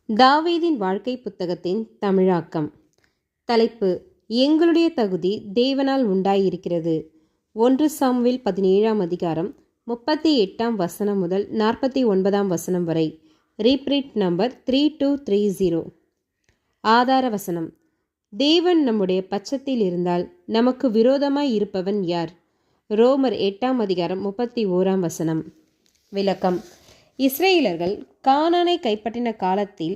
தாவீதின் வாழ்க்கை புத்தகத்தின் தமிழாக்கம். தலைப்பு: எங்களுடைய தகுதி தேவனால் உண்டாயிருக்கிறது. 1 சாமுவேல் 17ஆம் அதிகாரம் 38ஆம் வசனம் முதல் 49ஆம் வசனம் வரை. Reprint number 3230. ஆதார வசனம்: தேவன் நம்முடைய பட்சத்தில் இருந்தால் நமக்கு விரோதமாய் இருப்பவன் யார்? ரோமர் 8ஆம் அதிகாரம் 31ஆம் வசனம். விளக்கம்: இஸ்ரேலர்கள் கானானை கைப்பற்றின காலத்தில்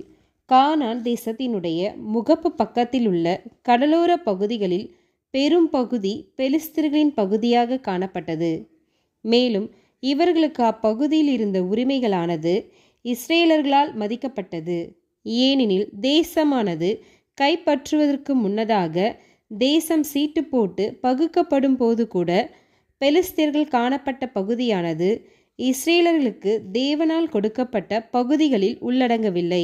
கானான் தேசத்தினுடைய முகப்பு பக்கத்தில் உள்ள கடலோர பகுதிகளில் பெரும் பகுதி பெலிஸ்தர்களின் பகுதியாக காணப்பட்டது. மேலும் இவர்களுக்கு அப்பகுதியில் இருந்த உரிமைகளானது இஸ்ரேலர்களால் மதிக்கப்பட்டது. ஏனெனில் தேசமானது கைப்பற்றுவதற்கு முன்னதாக தேசம் சீட்டு போட்டு பகுக்கப்படும் போது கூட பெலிஸ்தர்கள் காணப்பட்ட பகுதியானது இஸ்ரேலர்களுக்கு தேவனால் கொடுக்கப்பட்ட பகுதிகளில் உள்ளடங்கவில்லை.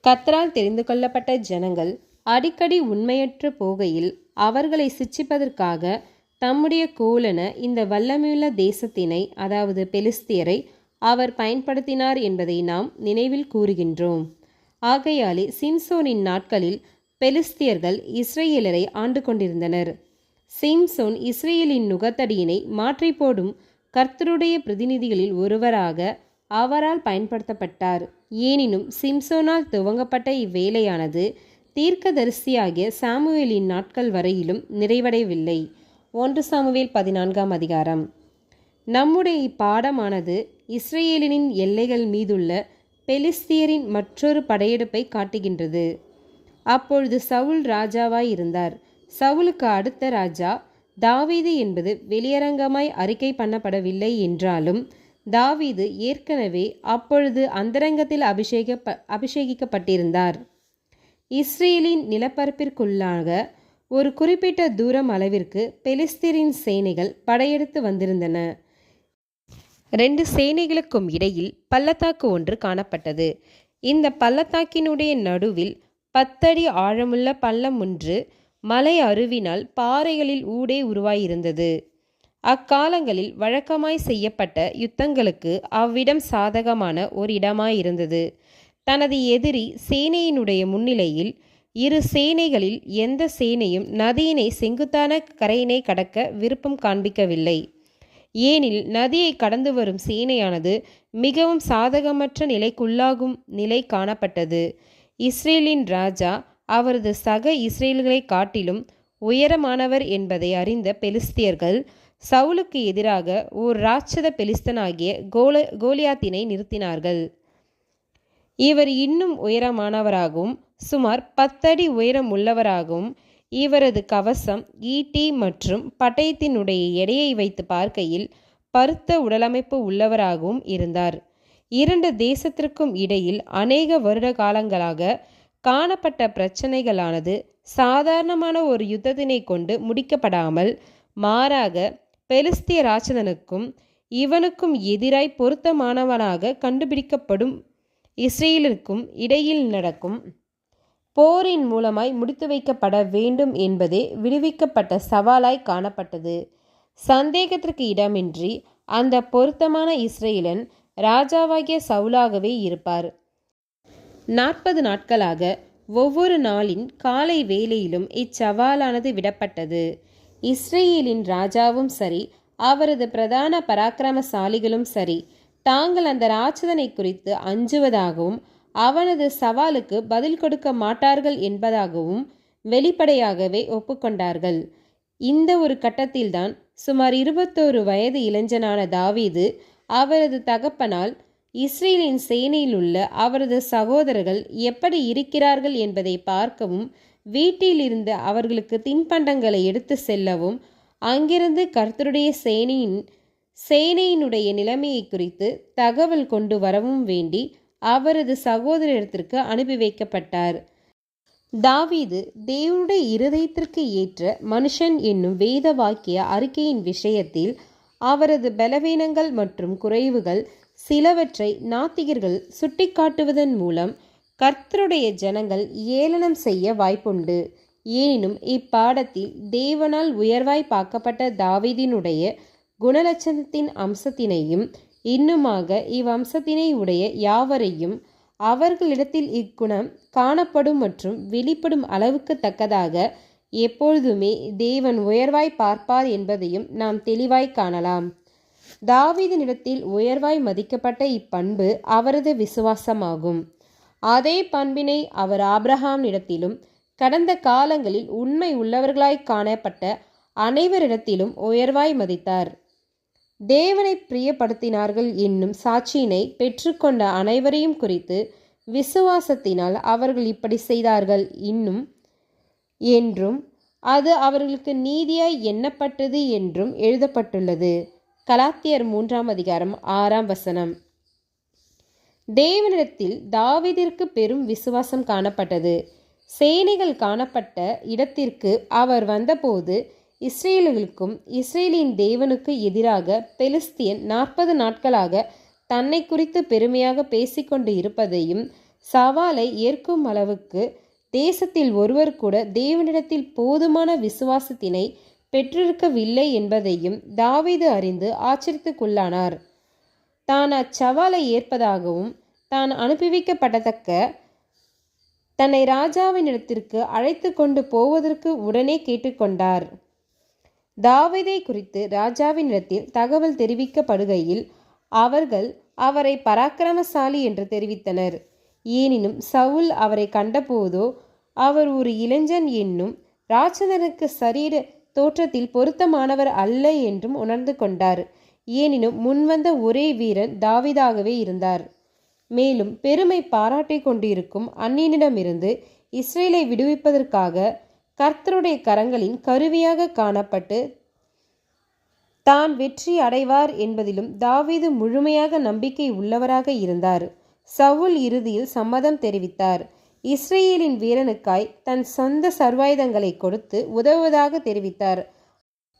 கர்த்தரால் தெரிந்து கொள்ளப்பட்ட ஜனங்கள் அடிக்கடி உண்மையற்று போகையில் அவர்களை சிட்சிப்பதற்காக தம்முடைய கோலென இந்த வல்லமையுள்ள தேசத்தினை, அதாவது பெலிஸ்தியரை அவர் பயன்படுத்தினார் என்பதை நாம் நினைவில் கூறுகின்றோம். ஆகையாலே சிம்சோனின் நாட்களில் பெலிஸ்தியர்கள் இஸ்ரேலரை ஆண்டு கொண்டிருந்தனர். சிம்சோன் இஸ்ரேலின் நுகத்தடியினை மாற்றி போடும் கர்த்தருடைய பிரதிநிதிகளில் ஒருவராக அவரால் பயன்படுத்தப்பட்டார். எனினும் சிம்சோனால் துவங்கப்பட்ட இவ்வேலையானது தீர்க்கதரிசியாகிய சாமுவேலின் நாட்கள் வரையிலும் நிறைவடையவில்லை. 1 சாமுவேல் 14ஆம் அதிகாரம். நம்முடைய இப்பாடமானது இஸ்ரேலினின் எல்லைகள் மீதுள்ள பெலிஸ்தியரின் மற்றொரு படையெடுப்பை காட்டுகின்றது. அப்பொழுது சவுல் ராஜாவாய் இருந்தார். சவுலுக்கு அடுத்த ராஜா தாவீது என்பது வெளியரங்கமாய் அறிக்கை பண்ணப்படவில்லை என்றாலும் தாவீது ஏற்கனவே அப்பொழுது அந்தரங்கத்தில் அபிஷேகிக்கப்பட்டிருந்தார். இஸ்ரேலின் நிலப்பரப்பிற்குள்ளாக ஒரு குறிப்பிட்ட தூரம் அளவிற்கு பெலிஸ்தரின் சேனைகள் படையெடுத்து வந்திருந்தன. 2 சேனைகளுக்கும் இடையில் பள்ளத்தாக்கு ஒன்று காணப்பட்டது. இந்த பள்ளத்தாக்கினுடைய நடுவில் 10 அடி ஆழமுள்ள பள்ளம் ஒன்று மலை அருவினால் பாறைகளில் ஊடே உருவாயிருந்தது. அக்காலங்களில் வழக்கமாய் செய்யப்பட்ட யுத்தங்களுக்கு அவ்விடம் சாதகமான ஒரு இடமாயிருந்தது. தனது எதிரி சேனையினுடைய முன்னிலையில் இரு சேனைகளில் எந்த சேனையும் நதியினை செங்குத்தான கரையினை கடக்க விருப்பம் காண்பிக்கவில்லை. ஏனில் நதியை கடந்து வரும் சேனையானது மிகவும் சாதகமற்ற நிலைக்குள்ளாகும் நிலை காணப்பட்டது. இஸ்ரேலின் ராஜா அவரது சக இஸ்ரேல்களை காட்டிலும் உயரமானவர் என்பதை அறிந்த பெலிஸ்தியர்கள் சவுலுக்கு எதிராக ஓர் ராட்சத பெலிஸ்தனாகிய கோலியாத்தினை நிறுத்தினார்கள். இவர் இன்னும் உயரமானவராகவும் சுமார் 10 அடி உயரம் உள்ளவராகவும் இவரது கவசம், ஈட்டி மற்றும் பட்டயத்தினுடைய எடையை வைத்து பார்க்கையில் பருத்த உடலமைப்பு உள்ளவராகவும் இருந்தார். 2 தேசத்திற்கும் இடையில் அநேக வருட காலங்களாக காணப்பட்ட பிரச்சனைகளானது சாதாரணமான ஒரு யுத்தத்தினை கொண்டு முடிக்கப்படாமல் மாறாக பெலிஸ்திய ராட்சதனுக்கும் இவனுக்கும் எதிராய் பொருத்தமானவனாக கண்டுபிடிக்கப்படும் இஸ்ரேலுக்கும் இடையில் நடக்கும் போரின் மூலமாய் முடித்து வைக்கப்பட வேண்டும் என்பதே விடுவிக்கப்பட்ட சவாலாய் காணப்பட்டது. சந்தேகத்திற்கு இடமின்றி அந்த பொருத்தமான இஸ்ரேலன் ராஜாவாகிய சவுலாகவே இருப்பார். 40 நாட்களாக ஒவ்வொரு நாளின் காலை வேளையிலும் இச்சவாலானது விடப்பட்டது. இஸ்ரேலின் ராஜாவும் சரி, அவரது பிரதான பராக்கிரமசாலிகளும் சரி, தாங்கள் அந்த ராட்சதனை குறித்து அஞ்சுவதாகவும் அவனது சவாலுக்கு பதில் கொடுக்க மாட்டார்கள் என்பதாகவும் வெளிப்படையாகவே ஒப்புக்கொண்டார்கள். இந்த ஒரு கட்டத்தில்தான் சுமார் 21 வயது இளைஞனான தாவீது அவரது தகப்பனால் இஸ்ரேலின் சேனையில் உள்ள அவரது சகோதரர்கள் எப்படி இருக்கிறார்கள் என்பதை பார்க்கவும், வீட்டில் இருந்து அவர்களுக்கு தின்பண்டங்களை எடுத்து செல்லவும், அங்கிருந்து கர்த்தருடைய சேனையினுடைய நிலைமையை குறித்து தகவல் கொண்டு வரவும் வேண்டி அவரது சகோதரத்திற்கு அனுப்பி வைக்கப்பட்டார். தாவீது தேவனுடைய இருதயத்திற்கு ஏற்ற மனுஷன் என்னும் வேத வாக்கிய அறிக்கையின் விஷயத்தில் அவரது பலவீனங்கள் மற்றும் குறைவுகள் சிலவற்றை நாத்திகர்கள் சுட்டிக்காட்டுவதன் மூலம் கர்த்தருடைய ஜனங்கள் ஏளனம் செய்ய வாய்ப்புண்டு. எனினும் இப்பாடத்தில் தேவனால் உயர்வாய் பார்க்கப்பட்ட தாவீதினுடைய குணலட்சணத்தின் அம்சத்தினையும் இன்னுமாக இவ்வம்சத்தினை உடைய யாவரையும் அவர்களிடத்தில் இக்குணம் காணப்படும் மற்றும் வெளிப்படும் அளவுக்கு தக்கதாக எப்பொழுதுமே தேவன் உயர்வாய் பார்ப்பார் என்பதையும் நாம் தெளிவாய் காணலாம். தாவீதினிடத்தில் உயர்வாய் மதிக்கப்பட்ட இப்பண்பு அவரது விசுவாசமாகும். அதே பண்பினை அவர் ஆபிரகாமிடத்திலும் கடந்த காலங்களில் உண்மை உள்ளவர்களாய் காணப்பட்ட அனைவரிடத்திலும் உயர்வாய் மதித்தார். தேவனை பிரியப்படுத்தினார்கள் என்னும் சாட்சியினை பெற்றுக்கொண்ட அனைவரையும் குறித்து விசுவாசத்தினால் அவர்கள் இப்படி செய்தார்கள் என்றும் அது அவர்களுக்கு நீதியாய் எண்ணப்பட்டது என்றும் எழுதப்பட்டுள்ளது. கலாத்தியர் 3:6 தேவனிடத்தில் தாவீதிற்கு பெரும் விசுவாசம் காணப்பட்டது. சேனைகள் காணப்பட்ட இடத்திற்கு அவர் வந்தபோது இஸ்ரேலர்களுக்கும் இஸ்ரேலின் தேவனுக்கு எதிராக பெலிஸ்தியன் 40 நாட்களாக தன்னை குறித்து பெருமையாக பேசிக்கொண்டு இருப்பதையும் சவாலை ஏற்கும் அளவுக்கு தேசத்தில் ஒருவர் கூட தேவனிடத்தில் போதுமான விசுவாசத்தினை பெற்றிருக்கவில்லை என்பதையும் தாவீது அறிந்து ஆச்சரியத்துக்குள்ளானார். தான் அச்சவாலை ஏற்பதாகவும் தான் அனுப்பிவிக்கப்படத்தக்க தன்னை ராஜாவினிடத்திற்கு அழைத்து கொண்டு போவதற்கு உடனே கேட்டுக்கொண்டார். தாவீதை குறித்து ராஜாவினிடத்தில் தகவல் தெரிவிக்கப்படுகையில் அவர்கள் அவரை பராக்கிரமசாலி என்று தெரிவித்தனர். எனினும் சவுல் அவரை கண்டபோதோ அவர் ஒரு இளைஞன் என்னும் ராட்சதனுக்கு சரீர தோற்றத்தில் பொருத்தமானவர் அல்ல என்றும் உணர்ந்து கொண்டார். எனினும் முன்வந்த ஒரே வீரன் தாவீதாகவே இருந்தார். மேலும் பெருமை பாராட்டி கொண்டிருக்கும் அந்நியனிடமிருந்து இஸ்ரேலை விடுவிப்பதற்காக கர்த்தருடைய கரங்களின் கருவியாக காணப்பட்டு தான் வெற்றி அடைவார் என்பதிலும் தாவீது முழுமையாக நம்பிக்கை உள்ளவராக இருந்தார். சவுல் இறுதியில் சம்மதம் தெரிவித்தார். இஸ்ரேலின் வீரனுக்காய் தன் சொந்த சர்வாயுதங்களை கொடுத்து உதவுவதாக தெரிவித்தார்.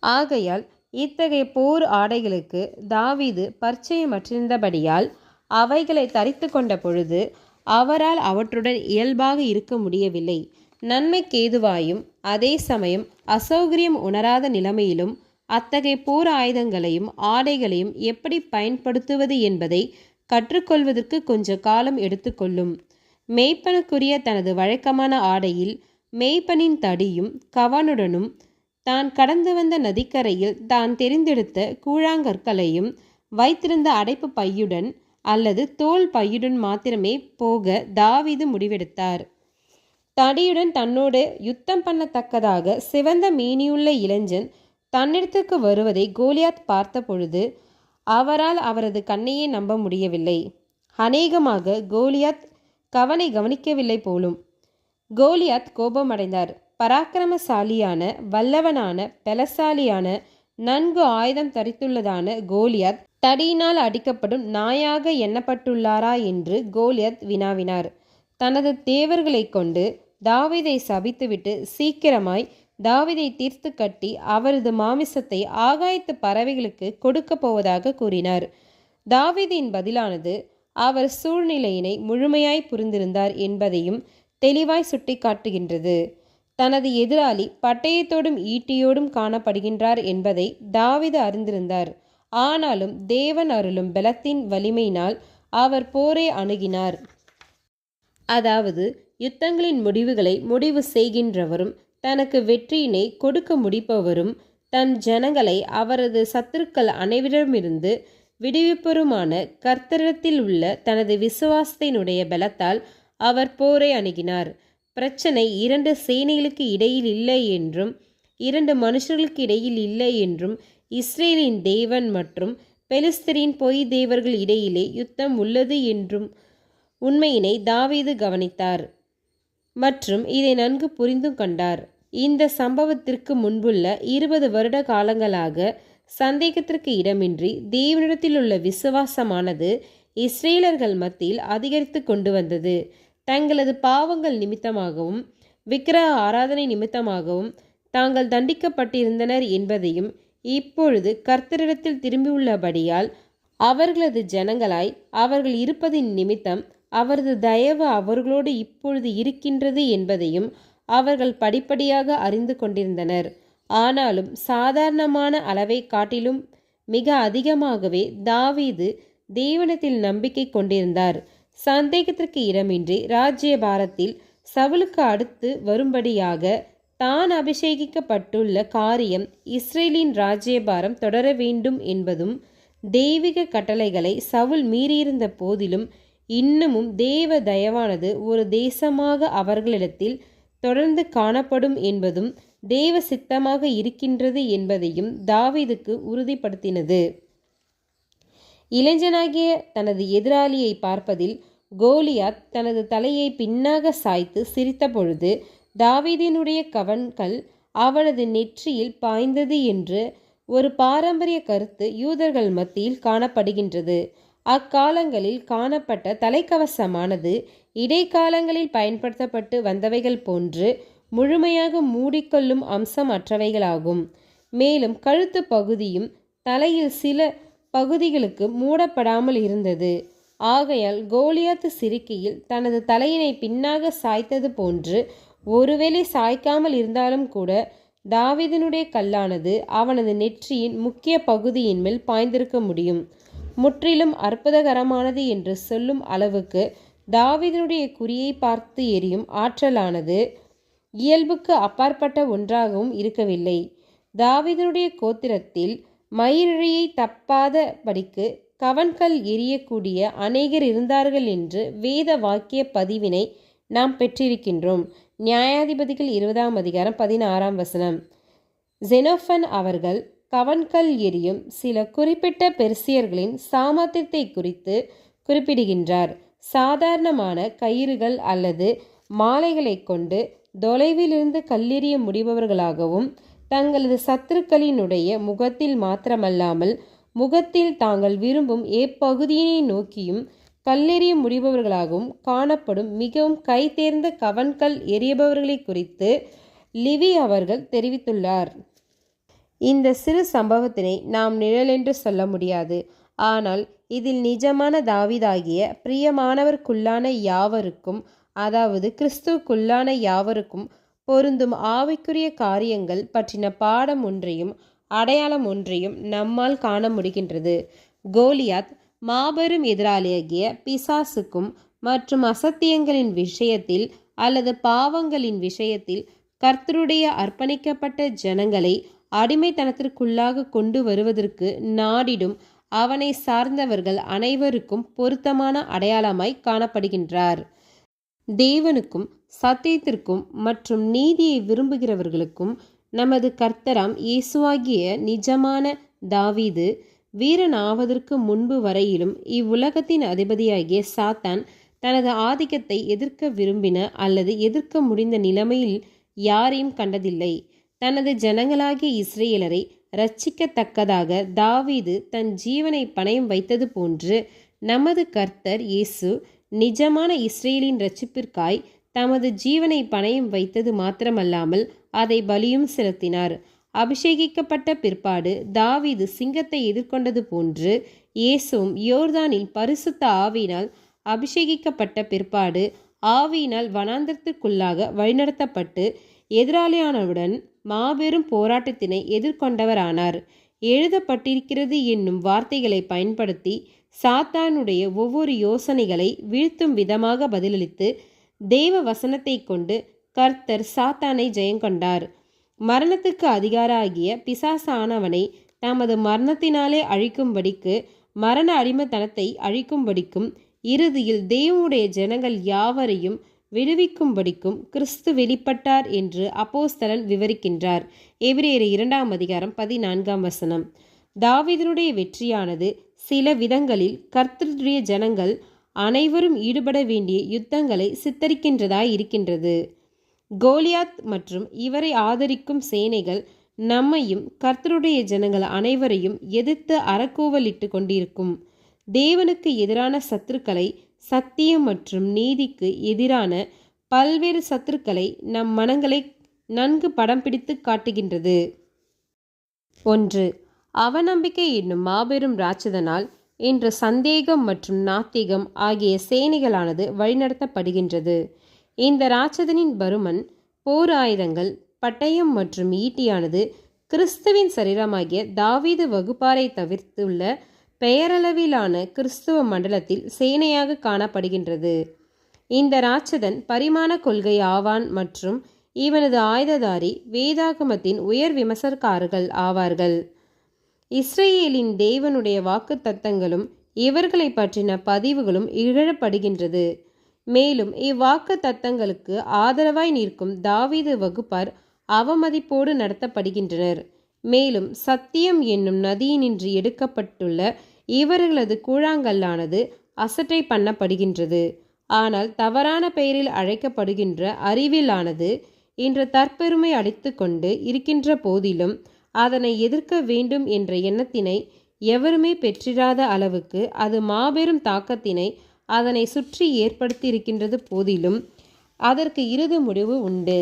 ஆகையால் இத்தகைய போர் ஆடைகளுக்கு தாவீது பரிச்சயமற்றிருந்தபடியால் அவைகளை தரித்து கொண்ட பொழுது அவரால் அவற்றுடன் இயல்பாக இருக்க முடியவில்லை. நன்மைக்கேதுவாயும் அதே சமயம் அசௌகரியம் உணராத நிலைமையிலும் அத்தகைய போர் ஆயுதங்களையும் ஆடைகளையும் எப்படி பயன்படுத்துவது என்பதை கற்றுக்கொள்வதற்கு கொஞ்ச காலம் எடுத்துக்கொள்ளும். மேய்ப்பனுக்குரிய தனது வழக்கமான ஆடையில் மேய்ப்பனின் தடியும் கவனுடனும் தான் கடந்து வந்த நதிக்கரையில் தான் தெரிந்தெடுத்த கூழாங்கற்களையும் வைத்திருந்த அடைப்பு பையுடன் அல்லது தோல் பையுடன் மாத்திரமே போக தாவீது முடிவெடுத்தார். தடியுடன் தன்னோடு யுத்தம் பண்ணத்தக்கதாக சிவந்த மேனியுள்ள இளைஞன் தன்னிடத்துக்கு வருவதை கோலியாத் பார்த்த பொழுது அவரால் அவரது கண்ணையே நம்ப முடியவில்லை. அநேகமாக கோலியாத் கவனை கவனிக்கவில்லை போலும். கோலியாத் கோபமடைந்தார். பராக்கிரமசாலியான வல்லவனான பலசாலியான நன்கு ஆயுதம் தரித்துள்ளதான கோலியாத் தடியினால் அடிக்கப்படும் நாயாக எண்ணப்பட்டுள்ளாரா என்று கோலியாத் வினாவினார். தனது தேவர்களை கொண்டு தாவீதை சபித்துவிட்டு சீக்கிரமாய் தாவீதை தீர்த்து கட்டி அவரது மாமிசத்தை ஆகாயத்து பறவைகளுக்கு கொடுக்க போவதாக கூறினார். தாவீதின் பதிலானது அவர் சூழ்நிலையினை முழுமையாய் புரிந்திருந்தார் என்பதையும் தெளிவாய் சுட்டிக்காட்டுகின்றது. தனது எதிராளி பட்டயத்தோடும் ஈட்டியோடும் காணப்படுகின்றார் என்பதை தாவீது அறிந்திருந்தார். ஆனாலும் தேவன் அருளும் பலத்தின் வலிமையினால் அவர் போரை அணுகினார். அதாவது யுத்தங்களின் முடிவுகளை முடிவு செய்கின்றவரும் தனக்கு வெற்றியினை கொடுக்க முடிப்பவரும் தன் ஜனங்களை அவரது சத்துருக்கள் அனைவரிடமிருந்து விடுவிப்பருமான கர்த்தரிடத்தில் உள்ள தனது விசுவாசத்தினுடைய பலத்தால் அவர் போரை அணுகினார். பிரச்சனை 2 சேனைகளுக்கு இடையில் இல்லை என்றும் 2 மனுஷர்களுக்கு இடையில் இல்லை என்றும் இஸ்ரேலின் தேவன் மற்றும் பெலிஸ்தரின் பொய் தேவர்கள் இடையிலே யுத்தம் உள்ளது என்றும் உண்மையினை தாவீது கவனித்தார் மற்றும் இதை நன்கு புரிந்து கொண்டார். இந்த சம்பவத்திற்கு முன்புள்ள 20 வருட காலங்களாக சந்தேகத்திற்கு இடமின்றி தேவனிடத்தில் உள்ள விசுவாசமானது இஸ்ரேலர்கள் மத்தியில் அதிகரித்து கொண்டு வந்தது. தங்களது பாவங்கள் நிமித்தமாகவும் விக்கிரக ஆராதனை நிமித்தமாகவும் தாங்கள் தண்டிக்கப்பட்டிருந்தனர் என்பதையும் இப்பொழுது கர்த்தரிடத்தில் திரும்பியுள்ளபடியால் அவர்களது ஜனங்களாய் அவர்கள் இருப்பதின் நிமித்தம் அவரது தயவு அவர்களோடு இப்பொழுது இருக்கின்றது என்பதையும் அவர்கள் படிப்படியாக அறிந்து கொண்டிருந்தனர். ஆனாலும் சாதாரணமான அளவை காட்டிலும் மிக அதிகமாகவே தாவீது தேவனிடத்தில் நம்பிக்கை கொண்டிருந்தார். சந்தேகத்திற்கு இடமின்றி ராஜ்யபாரத்தில் சவுலுக்கு அடுத்து வரும்படியாக தான் அபிஷேகிக்கப்பட்டுள்ள காரியம் இஸ்ரேலின் ராஜ்யபாரம் தொடர வேண்டும் என்பதும், தெய்வீக கட்டளைகளை சவுல் மீறியிருந்த போதிலும் இன்னமும் தேவ தயவானது ஒரு தேசமாக அவர்களிடத்தில் தொடர்ந்து காணப்படும் என்பதும் தேவ சித்தமாக இருக்கின்றது என்பதையும் தாவீதுக்கு உறுதிப்படுத்தினது. இளைஞனாகிய தனது எதிராளியை பார்ப்பதில் கோலியாத் தனது தலையை பின்னாக சாய்த்து சிரித்த பொழுது தாவீதினுடைய கவன்கள் அவனது நெற்றியில் பாய்ந்தது என்று ஒரு பாரம்பரிய கருத்து யூதர்கள் மத்தியில் காணப்படுகின்றது. அக்காலங்களில் காணப்பட்ட தலைக்கவசமானது இடைக்காலங்களில் பயன்படுத்தப்பட்டு வந்தவைகள் போன்று முழுமையாக மூடிக்கொள்ளும் அம்சம் அற்றவைகளாகும். மேலும் கழுத்து பகுதியும் தலையில் சில பகுதிகளுக்கு மூடப்படாமல் இருந்தது. ஆகையால் கோலியாத்து சிரிக்கையில் தனது தலையினை பின்னாக சாய்த்தது போன்று, ஒருவேளை சாய்க்காமல் இருந்தாலும் கூட தாவீதினுடைய கல்லானது அவனது நெற்றியின் முக்கிய பகுதியின் மேல் பாய்ந்திருக்க முடியும். முற்றிலும் அற்புதகரமானது என்று சொல்லும் அளவுக்கு தாவீதினுடைய குறியை பார்த்து எரியும் ஆற்றலானது இயல்புக்கு அப்பாற்பட்ட ஒன்றாகவும் இருக்கவில்லை. தாவீதினுடைய கோத்திரத்தில் மயிரிழையை தப்பாதபடிக்கு கவன்கல் எரியக்கூடிய அநேகர் இருந்தார்கள் என்று வேத வாக்கிய பதிவினை நாம் பெற்றிருக்கின்றோம். நியாயாதிபதிகள் 20 ஜெனோஃபன் அவர்கள் கவன்கல் எரியும் சில குறிப்பிட்ட பெர்சியர்களின் சாமர்த்தியத்தை குறித்து குறிப்பிடுகின்றார். சாதாரணமான கயிறுகள் அல்லது மாலைகளை கொண்டு தொலைவிலிருந்து கல்லெறிய முடிபவர்களாகவும், தங்களது சத்துருக்களினுடைய முகத்தில் மாத்திரமல்லாமல் முகத்தில் தாங்கள் விரும்பும் எப்பகுதியினை நோக்கியும் கல்லெறிய முடிபவர்களாகவும் காணப்படும் மிகவும் கைதேர்ந்த கவன்கல் எறியபவர்களை குறித்து லிவி அவர்கள் தெரிவித்துள்ளார். இந்த சிறு சம்பவத்தினை நாம் நிழலென்று சொல்ல முடியாது. ஆனால் இதில் நிஜமான தாவீதாகிய பிரியமானவருக்குள்ளான யாவருக்கும், அதாவது கிறிஸ்துவுக்குள்ளான யாவருக்கும் பொருந்தும் ஆவிக்குரிய காரியங்கள் பற்றின பாடம் ஒன்றையும் அடையாளம் ஒன்றையும் நம்மால் காண முடிகின்றது. கோலியாத் மாபெரும் எதிராளியாகிய பிசாசுக்கும் மற்றும் அசத்தியங்களின் விஷயத்தில் அல்லது பாவங்களின் விஷயத்தில் கர்த்தருடைய அர்ப்பணிக்கப்பட்ட ஜனங்களை அடிமைத்தனத்திற்குள்ளாக கொண்டு வருவதற்கு நாடிடும் அவனை சார்ந்தவர்கள் அனைவருக்கும் பொருத்தமான அடையாளமாய் காணப்படுகின்றார். தேவனுக்கும் சத்தியத்திற்கும் மற்றும் நீதியை விரும்புகிறவர்களுக்கும் நமது கர்த்தராம் இயேசுவாகிய நிஜமான தாவீது வீரனாவதற்கு முன்பு வரையிலும் இவ்வுலகத்தின் அதிபதியாகிய சாத்தான் தனது ஆதிக்கத்தை எதிர்க்க விரும்பின அல்லது எதிர்க்க முடிந்த நிலைமையில் யாரையும் கண்டதில்லை. தனது ஜனங்களாகிய இஸ்ரேலரை இரட்சிக்கத்தக்கதாக தாவீது தன் ஜீவனை பணயம் வைத்தது போன்று நமது கர்த்தர் இயேசு நிஜமான இஸ்ரேலின் இரட்சிப்பிற்காய் தமது ஜீவனை பணயம் வைத்தது மாத்திரமல்லாமல் அதை பலியும் செலுத்தினார். அபிஷேகிக்கப்பட்ட பிற்பாடு தாவீது சிங்கத்தை எதிர்கொண்டது போன்று இயேசுவும் யோர்தானில் பரிசுத்த ஆவியினால் அபிஷேகிக்கப்பட்ட பிற்பாடு ஆவியினால் வனாந்தரத்திற்குள்ளாக வழிநடத்தப்பட்டு எதிராளியானவுடன் மாபெரும் போராட்டத்தினை எதிர்கொண்டவரானார். எழுதப்பட்டிருக்கிறது என்னும் வார்த்தைகளை பயன்படுத்தி சாத்தானுடைய ஒவ்வொரு யோசனைகளை வீழ்த்தும் விதமாக பதிலளித்து தேவ வசனத்தை கொண்டு கர்த்தர் சாத்தானை ஜெயங்கொண்டார். மரணத்துக்கு அதிகாராகிய பிசாசானவனை தமது மரணத்தினாலே அழிக்கும்படிக்கு, மரண அடிமைத்தனத்தை அழிக்கும்படிக்கும், இறுதியில் தேவனுடைய ஜனங்கள் யாவரையும் விடுவிக்கும்படிக்கும் கிறிஸ்து வெளிப்பட்டார் என்று அப்போஸ்தலன் விவரிக்கின்றார். எபிரேயர் 2 தாவீதினுடைய வெற்றியானது சில விதங்களில் கர்த்தருடைய ஜனங்கள் அனைவரும் ஈடுபட வேண்டிய யுத்தங்களை சித்தரிக்கின்றதாய் இருக்கின்றது. கோலியாத் மற்றும் இவரை ஆதரிக்கும் சேனைகள் நம்மையும் கர்த்தருடைய ஜனங்கள் அனைவரையும் எதிர்த்து அறக்கூவலிட்டு கொண்டிருக்கும். தேவனுக்கு எதிரான சத்துருக்களை, சத்தியம் மற்றும் நீதிக்கு எதிரான பல்வேறு சத்துருக்களை நம் மனங்களை நன்கு படம் பிடித்து காட்டுகின்றது. 1. அவநம்பிக்கை என்னும் மாபெரும் ராட்சதனால் இன்று சந்தேகம் மற்றும் நாத்திகம் ஆகிய சேனைகளானது வழிநடத்தப்படுகின்றது. இந்த ராட்சதனின் பருமன், போர் ஆயுதங்கள், பட்டயம் மற்றும் ஈட்டியானது கிறிஸ்துவின் சரீரமாகிய தாவீது வகுப்பாரை தவிர்த்துள்ள பெயரளவிலான கிறிஸ்துவ மண்டலத்தில் சேனையாக காணப்படுகின்றது. இந்த ராட்சதன் பரிமாண கொள்கை ஆவான் மற்றும் இவனது ஆயுததாரி வேதாகமத்தின் உயர் விமர்சகர்கள் ஆவார்கள். இஸ்ரேலின் தேவனுடைய வாக்கு தத்தங்களும் இவர்களை பற்றின பதிவுகளும் இகழப்படுகின்றது. மேலும் இவ்வாக்கு தத்தங்களுக்கு ஆதரவாய் நிற்கும் தாவீது வகுப்பார் அவமதிப்போடு நடத்தப்படுகின்றனர். மேலும் சத்தியம் என்னும் நதியினின்று எடுக்கப்பட்டுள்ள இவர்களது கூழாங்கல்லானது அசட்டை பண்ணப்படுகின்றது. ஆனால் தவறான பெயரில் அழைக்கப்படுகின்ற அறிவியலானது இன்று தற்பெருமை அடித்து கொண்டு இருக்கின்ற போதிலும் அதனை எதிர்க்க வேண்டும் என்ற எண்ணத்தினை எவருமே பெற்றிராத அளவுக்கு அது மாபெரும் தாக்கத்தினை அதனை சுற்றி ஏற்படுத்தியிருக்கின்றது போதிலும் அதற்கு இறுதி முடிவு உண்டு.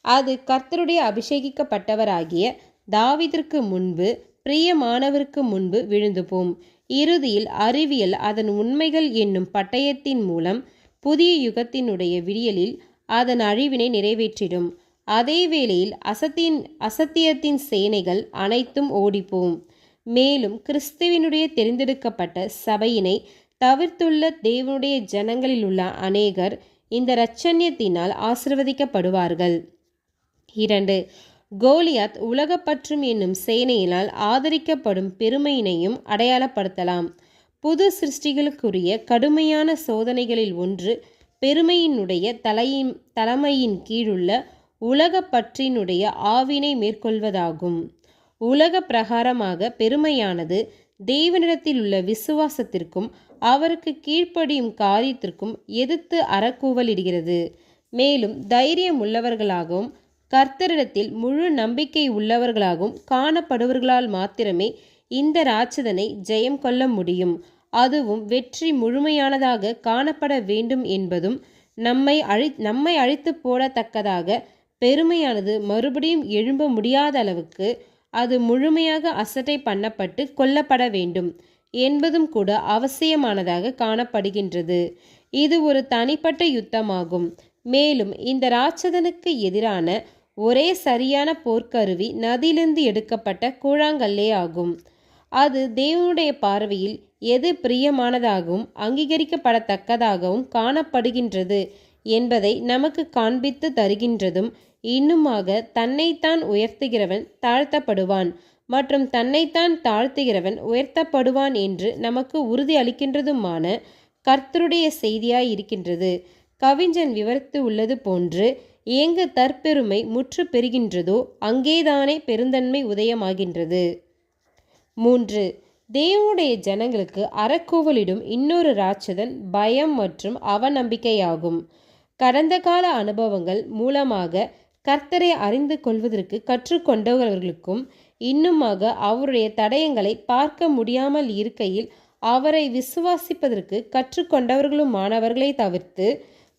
அது கர்த்தருடைய அபிஷேகிக்கப்பட்டவராகிய தாவீதிற்கு முன்பு பிரியமானவருக்கு முன்பு விழுந்து போம். இறுதியில் அறிவியல் அதன் உண்மைகள் என்னும் பட்டயத்தின் மூலம் புதிய யுகத்தினுடைய விடியலில் அதன் அழிவினை நிறைவேற்றிடும். அதே வேளையில் அசத்தியத்தின் சேனைகள் அனைத்தும் ஓடிப்போம். மேலும் கிறிஸ்துவினுடைய தெரிந்தெடுக்கப்பட்ட சபையினை தவிர்த்துள்ள தேவனுடைய ஜனங்களில் உள்ள அநேகர் இந்த இரட்சண்யத்தினால் ஆசிர்வதிக்கப்படுவார்கள். 2. கோலியாத் உலகப்பற்றும் என்னும் சேனையினால் ஆதரிக்கப்படும் பெருமையினையும் அடையாளப்படுத்தலாம். புது சிருஷ்டிகளுக்குரிய கடுமையான சோதனைகளில் ஒன்று பெருமையினுடைய தலைமையின் கீழுள்ள உலக பற்றினுடைய ஆவினை மேற்கொள்வதாகும். உலக பிரகாரமாக பெருமையானது தேவனிடத்தில் உள்ள விசுவாசத்திற்கும் அவருக்கு கீழ்ப்படியும் காரியத்திற்கும் எதிர்த்து அறக்கூவலிடுகிறது. மேலும் தைரியம் உள்ளவர்களாகவும் கர்த்தரிடத்தில் முழு நம்பிக்கை உள்ளவர்களாகவும் காணப்படுவர்களால் மாத்திரமே இந்த ராட்சதனை ஜெயம் கொள்ள முடியும். அதுவும் வெற்றி முழுமையானதாக காணப்பட வேண்டும் என்பதும் நம்மை அழித்து போடத்தக்கதாக பெருமையானது மறுபடியும் எழும்ப முடியாத அளவுக்கு அது முழுமையாக அசட்டை பண்ணப்பட்டு கொல்லப்பட வேண்டும் என்பதும் கூட அவசியமானதாக காணப்படுகின்றது. இது ஒரு தனிப்பட்ட யுத்தமாகும். மேலும் இந்த ராட்சதனுக்கு எதிரான ஒரே சரியான போர்க்கருவி நதியிலிருந்து எடுக்கப்பட்ட கூழாங்கல்லே ஆகும். அது தேவனுடைய பார்வையில் எது பிரியமானதாகவும் அங்கீகரிக்கப்படத்தக்கதாகவும் காணப்படுகின்றது என்பதை நமக்கு காண்பித்து தருகின்றதும், இன்னுமாக தன்னைத்தான் உயர்த்துகிறவன் தாழ்த்தப்படுவான் மற்றும் தன்னைத்தான் தாழ்த்துகிறவன் உயர்த்தப்படுவான் என்று நமக்கு உறுதி அளிக்கின்றதுமான கர்த்தருடைய செய்தியாய் இருக்கின்றது. கவிஞன் விவரித்து உள்ளது போன்று, எங்கு தற்பெருமை முற்று பெறுகின்றதோ அங்கேதானே பெருந்தன்மை உதயமாகின்றது. 3. தேவனுடைய ஜனங்களுக்கு அறக்கூவலிடும் இன்னொரு ராட்சதன் பயம் மற்றும் அவநம்பிக்கையாகும். கடந்த கால அனுபவங்கள் மூலமாக கர்த்தரை அறிந்து கொள்வதற்கு கற்றுக்கொண்டவர்களுக்கும் இன்னுமாக அவருடைய தடயங்களை பார்க்க முடியாமல் இருக்கையில் அவரை விசுவாசிப்பதற்கு கற்றுக்கொண்டவர்களுமானவர்களை தவிர்த்து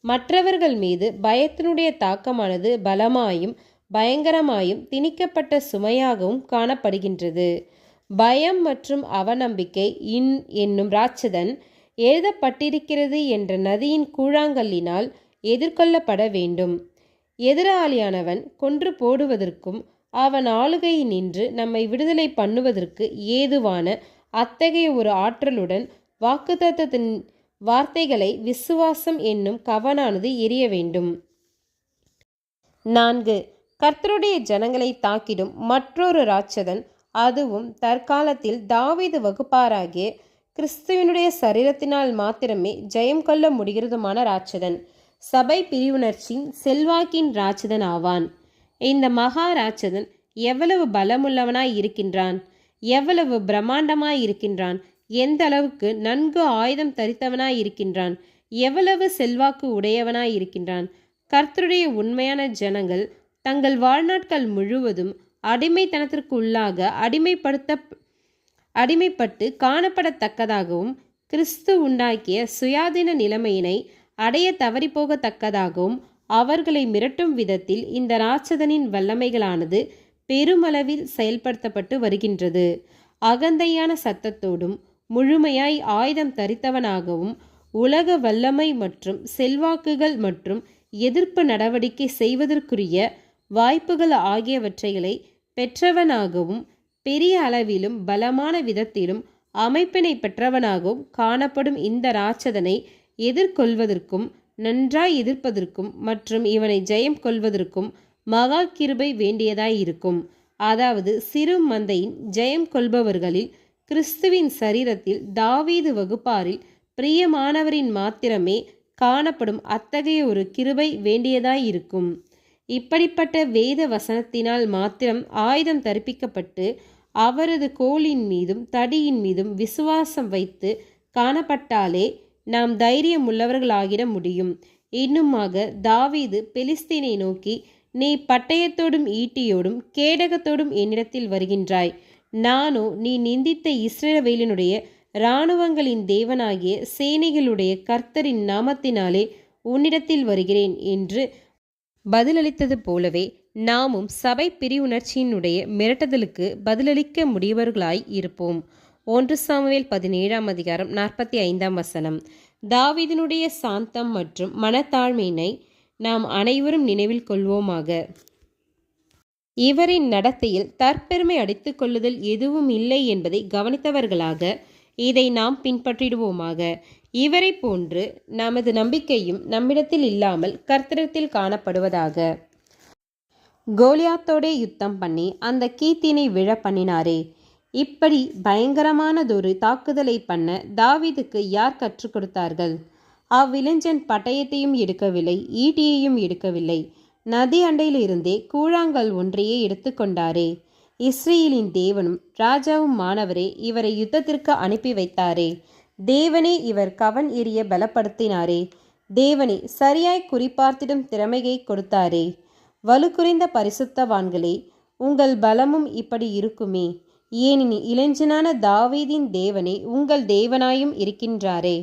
மற்றவர்கள் மீது பயத்தினுடைய தாக்கமானது பலமாயும் பயங்கரமாயும் திணிக்கப்பட்ட சுமையாகவும் காணப்படுகின்றது. பயம் மற்றும் அவநம்பிக்கை என்னும் ராட்சதன் எழுதப்பட்டிருக்கிறது என்ற நதியின் கூழாங்கல்லினால் எதிர்கொள்ளப்பட வேண்டும். எதிராளியானவன் கொன்று போடுவதற்கும் அவன் ஆளுகை நின்று நம்மை விடுதலை பண்ணுவதற்கு ஏதுவான அத்தகைய ஒரு ஆற்றலுடன் வாக்குத்தத்தத்தின் வார்த்தைகளை விசுவாசம் என்னும் கவனானது எரிய வேண்டும். 4. கர்த்தருடைய ஜனங்களை தாக்கிடும் மற்றொரு ராட்சதன், அதுவும் தற்காலத்தில் தாவீது வகுப்பாராகிய கிறிஸ்துவனுடைய சரீரத்தினால் மாத்திரமே ஜெயம் கொள்ள முடிகிறதுமான ராட்சதன், சபை பிரிவுணர்ச்சியின் செல்வாக்கின் ராட்சதன் ஆவான். இந்த மகா ராட்சதன் எவ்வளவு பலமுள்ளவனாய் இருக்கின்றான், எவ்வளவு பிரம்மாண்டமாய் இருக்கின்றான், எந்த அளவுக்கு நன்கு ஆயுதம் தரித்தவனாய் இருக்கின்றான், எவ்வளவு செல்வாக்கு உடையவனாய் இருக்கின்றான். கர்த்தருடைய உண்மையான ஜனங்கள் தங்கள் வாழ்நாட்கள் முழுவதும் அடிமைத்தனத்திற்கு உள்ளாக அடிமைப்பட்டு காணப்படத்தக்கதாகவும் கிறிஸ்து உண்டாக்கிய சுயாதீன நிலைமையினை அடைய தவறிப்போகத்தக்கதாகவும் அவர்களை மிரட்டும் விதத்தில் இந்த ராட்சதனின் வல்லமைகளானது பெருமளவில் செயல்படுத்தப்பட்டு வருகின்றது. அகந்தையான சத்தத்தோடும் முழுமையாய் ஆயுதம் தரித்தவனாகவும் உலக வல்லமை மற்றும் செல்வாக்குகள் மற்றும் எதிர்ப்பு நடவடிக்கை செய்வதற்குரிய வாய்ப்புகள் ஆகியவற்றைகளை பெற்றவனாகவும் பெரிய அளவிலும் பலமான விதத்திலும் அமைப்பினை பெற்றவனாகவும் காணப்படும் இந்த ராட்சதனை எதிர்கொள்வதற்கும் நன்றாய் எதிர்ப்பதற்கும் மற்றும் இவனை ஜெயம் கொள்வதற்கும் மகா கிருபை வேண்டியதாயிருக்கும். அதாவது சிறு மந்தையின் ஜெயம் கொள்பவர்களில் கிறிஸ்துவின் சரீரத்தில் தாவீது வகுப்பாரில் பிரியமானவரின் மாத்திரமே காணப்படும் அத்தகைய ஒரு கிருபை வேண்டியதாயிருக்கும். இப்படிப்பட்ட வேத வசனத்தினால் மாத்திரம் ஆயுதம் தரிப்பிக்கப்பட்டு அவரது கோலின் மீதும் தடியின் மீதும் விசுவாசம் வைத்து காணப்பட்டாலே நாம் தைரியம் உள்ளவர்களாகிட முடியும். இன்னுமாக தாவீது பெலிஸ்தீனை நோக்கி, நீ பட்டயத்தோடும் ஈட்டியோடும் கேடகத்தோடும் என்னிடத்தில் வருகின்றாய், நானோ நீ நிந்தித்த இஸ்ரவேலினுடைய இராணுவங்களின் தேவனாகிய சேனைகளுடைய கர்த்தரின் நாமத்தினாலே உன்னிடத்தில் வருகிறேன் என்று பதிலளித்தது போலவே நாமும் சபை பிரிவுணர்ச்சியினுடைய மிரட்டுதலுக்கு பதிலளிக்க முடியவர்களாய் இருப்போம். 1 சாமுவேல் 17 அதிகாரம் 45 தாவீதினுடைய சாந்தம் மற்றும் மனத்தாழ்மையினை நாம் அனைவரும் நினைவில் கொள்வோமாக. இவரின் நடத்தையில் தற்பெருமை அடித்துக் கொள்ளுதல் எதுவும் இல்லை என்பதை கவனித்தவர்களாக இதை நாம் பின்பற்றிடுவோமாக. இவரை போன்று நமது நம்பிக்கையும் நம்மிடத்தில் இல்லாமல் கர்த்தரிடத்தில் காணப்படுவதாக. கோலியாத்தோடே யுத்தம் பண்ணி அந்த கீத்தினை விழ பண்ணினாரே, இப்படி பயங்கரமானதொரு தாக்குதலை பண்ண தாவீதுக்கு யார் கற்றுக் கொடுத்தார்கள்? அவ்விளைஞன் பட்டயத்தையும் எடுக்கவில்லை, ஈட்டியையும் எடுக்கவில்லை, நதி அண்டையிலிருந்தே கூழாங்கல் ஒன்றையே எடுத்துக்கொண்டாரே. இஸ்ரேலின் தேவனும் ராஜாவும் மாணவரே இவரை யுத்தத்திற்கு அனுப்பி வைத்தாரே. தேவனே இவர் கவன் எறிய பலப்படுத்தினாரே. தேவனே சரியாய் குறிப்பார்த்திடும் திறமையை கொடுத்தாரே. வலுக்குறைந்த பரிசுத்தவான்களே, உங்கள் பலமும் இப்படி இருக்குமே, ஏனெனில் இளைஞனான தாவீதின் தேவனே உங்கள் தேவனாயும் இருக்கின்றாரே.